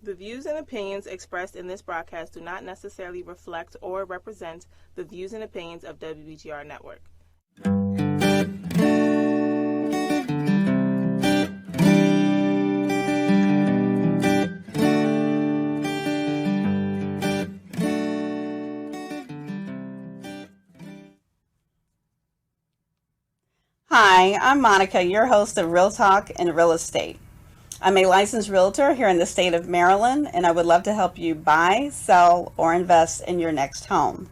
The views and opinions expressed in this broadcast do not necessarily reflect or represent the views and opinions of WBGR Network. Hi, I'm Monica, your host of Real Talk and Real Estate. I'm a licensed realtor here in the state of Maryland, and I would love to help you buy, sell, or invest in your next home.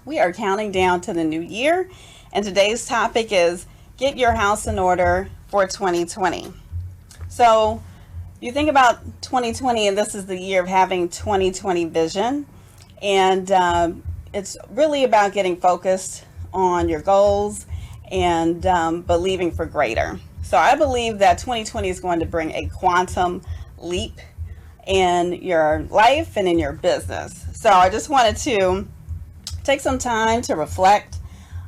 We are counting down to the new year, and today's topic is get your house in order for 2020. So you think about 2020, and this is the year of having 2020 vision, and it's really about getting focused on your goals and believing for greater. So I believe that 2020 is going to bring a quantum leap in your life and in your business. So I just wanted to take some time to reflect.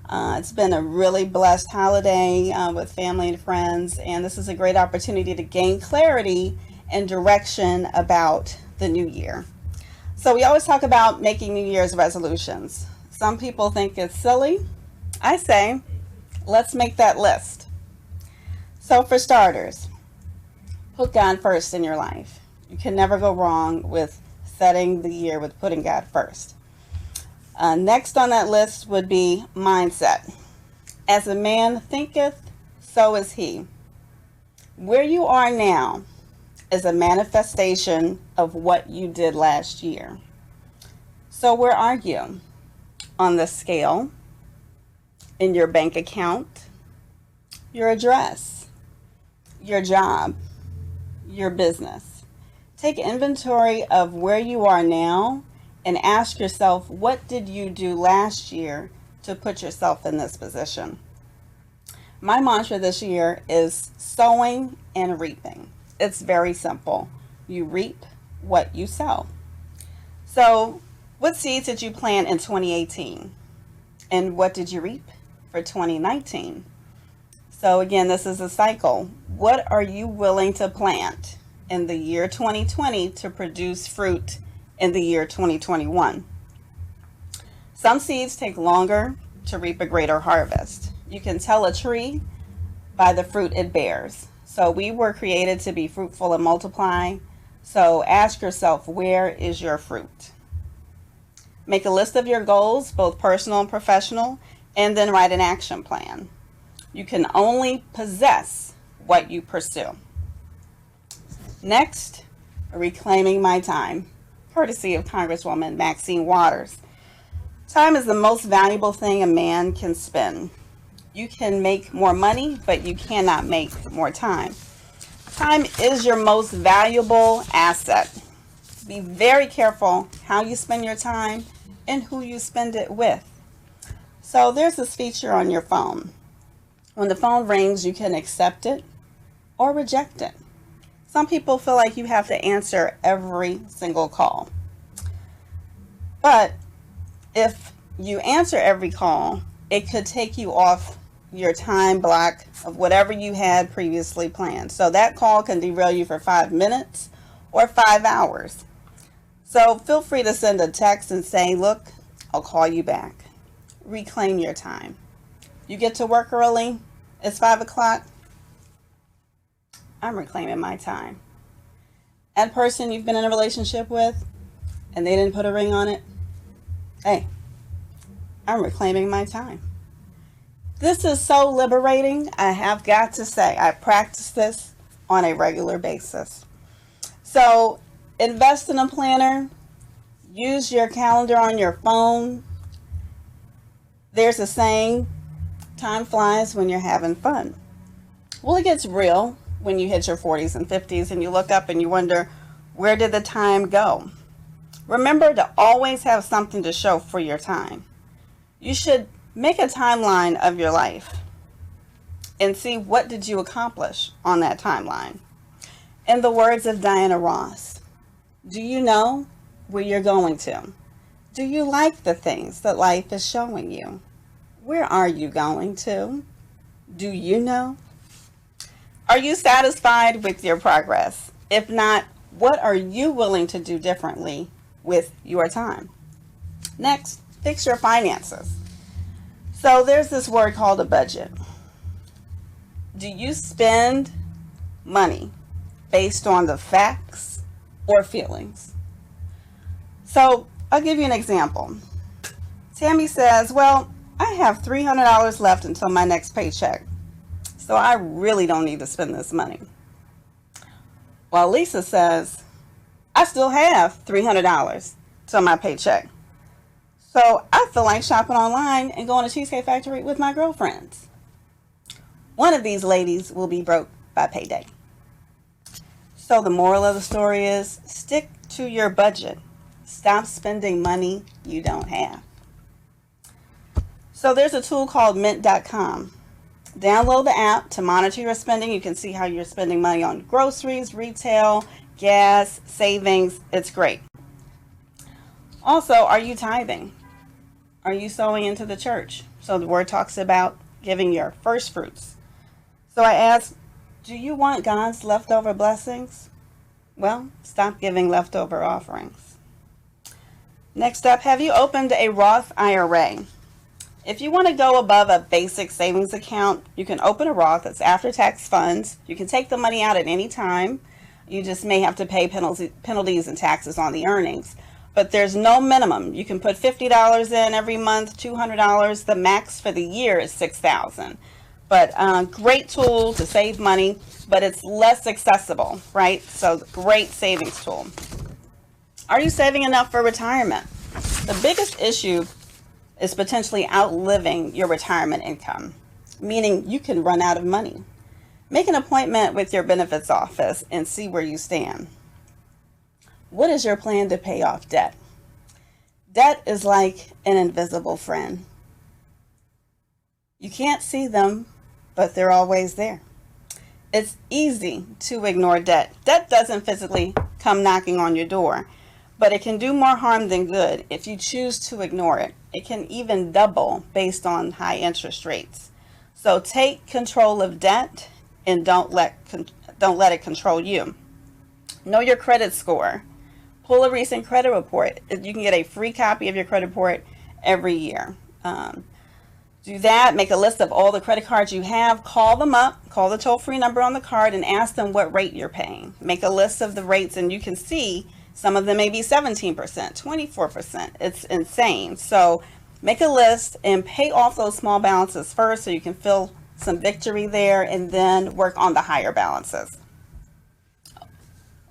It's been a really blessed holiday with family and friends, and this is a great opportunity to gain clarity and direction about the new year. So we always talk about making New Year's resolutions. Some people think it's silly. I say, let's make that list. So for starters, put God first in your life. You can never go wrong with setting the year with putting God first. Next on that list would be mindset. As a man thinketh, so is he. Where you are now is a manifestation of what you did last year. So where are you on the scale, in your bank account, your address, your job, your business? Take inventory of where you are now and ask yourself, what did you do last year to put yourself in this position? My mantra this year is sowing and reaping. It's very simple. You reap what you sow. So what seeds did you plant in 2018? And what did you reap for 2019? So again, this is a cycle. What are you willing to plant in the year 2020 to produce fruit in the year 2021? Some seeds take longer to reap a greater harvest. You can tell a tree by the fruit it bears. So we were created to be fruitful and multiply. So ask yourself, where is your fruit? Make a list of your goals, both personal and professional, and then write an action plan. You can only possess what you pursue. Next, reclaiming my time, courtesy of Congresswoman Maxine Waters. Time is the most valuable thing a man can spend. You can make more money, but you cannot make more time. Time is your most valuable asset. Be very careful how you spend your time and who you spend it with. So there's this feature on your phone. When the phone rings, you can accept it or reject it. Some people feel like you have to answer every single call. But if you answer every call, it could take you off your time block of whatever you had previously planned. So that call can derail you for 5 minutes or 5 hours. So feel free to send a text and say, look, I'll call you back. Reclaim your time. You get to work early, it's 5 o'clock. I'm reclaiming my time. That person you've been in a relationship with and they didn't put a ring on it, hey, I'm reclaiming my time. This is so liberating. I have got to say, I practice this on a regular basis. So invest in a planner. Use your calendar on your phone. There's a saying, time flies when you're having fun. Well, it gets real when you hit your 40s and 50s and you look up and you wonder, where did the time go? Remember to always have something to show for your time. You should make a timeline of your life and see what did you accomplish on that timeline. In the words of Diana Ross, do you know where you're going to? Do you like the things that life is showing you? Where are you going to? Do you know? Are you satisfied with your progress? If not, What are you willing to do differently with your time? Next, fix your finances. So there's this word called a budget. Do you spend money based on the facts or feelings? So I'll give you an example. Tammy says, well, I have $300 left until my next paycheck, so I really don't need to spend this money. While Lisa says, I still have $300 till my paycheck, so I feel like shopping online and going to Cheesecake Factory with my girlfriends. One of these ladies will be broke by payday. So the moral of the story is, stick to your budget. Stop spending money you don't have. So there's a tool called mint.com. Download the app to monitor your spending. You can see how you're spending money on groceries, retail, gas, savings. It's great. Also, are you tithing? Are you sowing into the church? So the word talks about giving your first fruits. So I ask, do you want God's leftover blessings? Well, stop giving leftover offerings. Next up, have you opened a Roth IRA? If you want to go above a basic savings account, you can open a Roth. It's after-tax funds. You can take the money out at any time. You just may have to pay penalties and taxes on the earnings. But there's no minimum. You can put $50 in every month, $200. The max for the year is $6,000. But great tool to save money, but it's less accessible, right? So great savings tool. Are you saving enough for retirement? The biggest issue is potentially outliving your retirement income, meaning you can run out of money. Make an appointment with your benefits office and see where you stand. What is your plan to pay off debt? Debt is like an invisible friend. You can't see them, but they're always there. It's easy to ignore debt. Debt doesn't physically come knocking on your door, but it can do more harm than good if you choose to ignore it. It can even double based on high interest rates. So take control of debt and don't let it control you. Know your credit score. Pull a recent credit report. You can get a free copy of your credit report every year. Do that. Make a list of all the credit cards you have. Call them up. Call the toll-free number on the card and ask them what rate you're paying. Make a list of the rates, and you can see some of them may be 17%, 24%. It's insane. So make a list and pay off those small balances first so you can feel some victory there, and then work on the higher balances.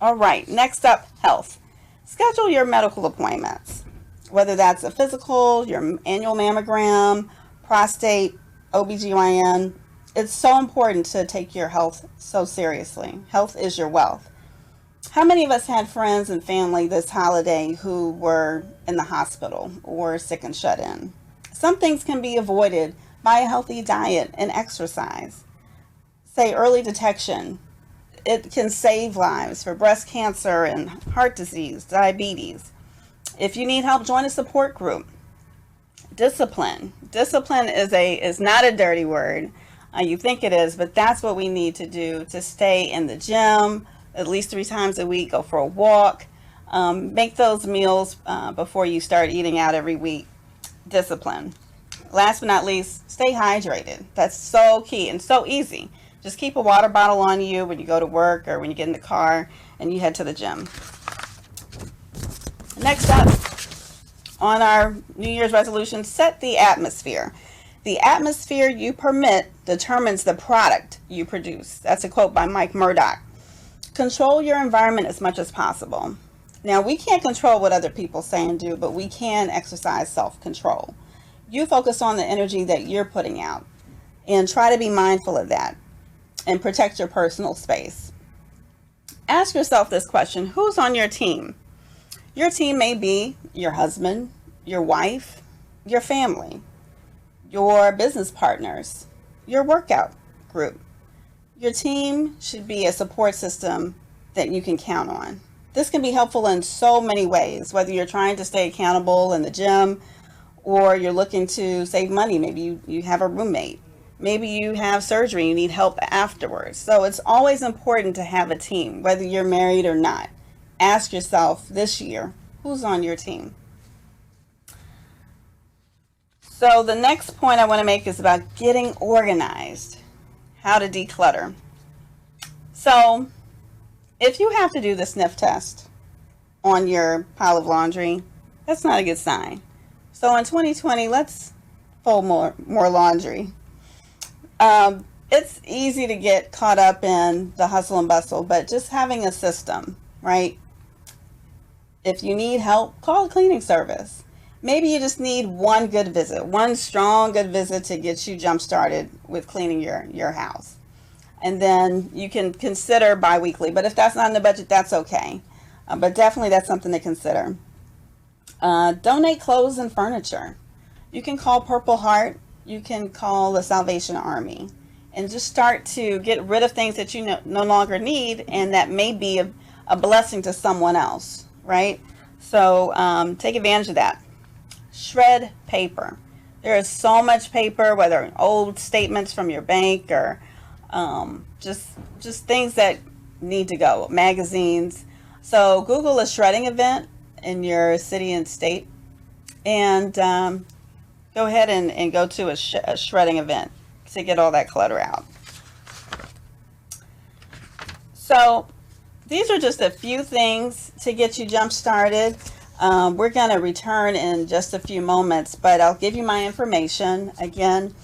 All right, next up, health. Schedule your medical appointments, whether that's a physical, your annual mammogram, prostate, OBGYN. It's so important to take your health so seriously. Health is your wealth. How many of us had friends and family this holiday who were in the hospital or sick and shut in? Some things can be avoided by a healthy diet and exercise. Say early detection. It can save lives for breast cancer and heart disease, diabetes. If you need help, join a support group. Discipline. Discipline is not a dirty word. You think it is, but that's what we need to do to stay in the gym at least 3 times a week. Go for a walk. Make those meals before you start eating out every week. Discipline. Last but not least, stay hydrated. That's so key and so easy. Just keep a water bottle on you when you go to work or when you get in the car and you head to the gym. Next up on our New Year's resolution, set the atmosphere. The atmosphere you permit determines the product you produce. That's a quote by Mike Murdoch. Control your environment as much as possible. Now, we can't control what other people say and do, but we can exercise self-control. You focus on the energy that you're putting out and try to be mindful of that and protect your personal space. Ask yourself this question: who's on your team? Your team may be your husband, your wife, your family, your business partners, your workout group. Your team should be a support system that you can count on. This can be helpful in so many ways, whether you're trying to stay accountable in the gym or you're looking to save money. Maybe you have a roommate. Maybe you have surgery, you need help afterwards. So it's always important to have a team, whether you're married or not. ask yourself this year, who's on your team? So the next point I want to make is about getting organized, how to declutter. So if you have to do the sniff test on your pile of laundry, that's not a good sign. So in 2020, let's fold more laundry. It's easy to get caught up in the hustle and bustle, but just having a system, right? If you need help, call a cleaning service. Maybe you just need one good visit, one strong good visit to get you jump started with cleaning your house. And then you can consider bi-weekly, but if that's not in the budget, that's okay. But definitely that's something to consider. Donate clothes and furniture. You can call Purple Heart, you can call the Salvation Army, and just start to get rid of things that you no longer need and that may be a blessing to someone else, right? So take advantage of that. Shred paper. There is so much paper, whether old statements from your bank or just things that need to go, magazines. So Google a shredding event in your city and state, and go ahead and go to a shredding event to get all that clutter out. So these are just a few things to get you jump started. We're going to return in just a few moments, but I'll give you my information. Again,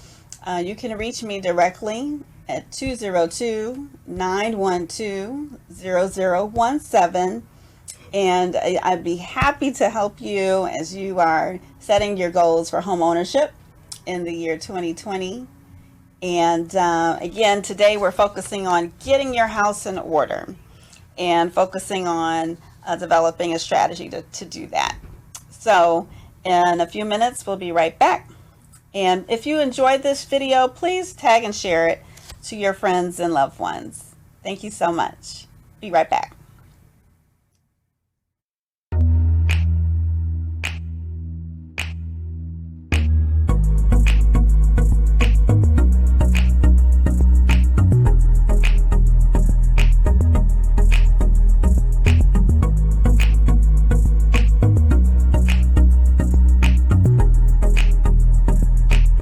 you can reach me directly at 202-912-0017, and I'd be happy to help you as you are setting your goals for home ownership in the year 2020. And again, today we're focusing on getting your house in order and focusing on developing a strategy to do that. So in a few minutes, we'll be right back. And if you enjoyed this video, please tag and share it to your friends and loved ones. Thank you so much. Be right back.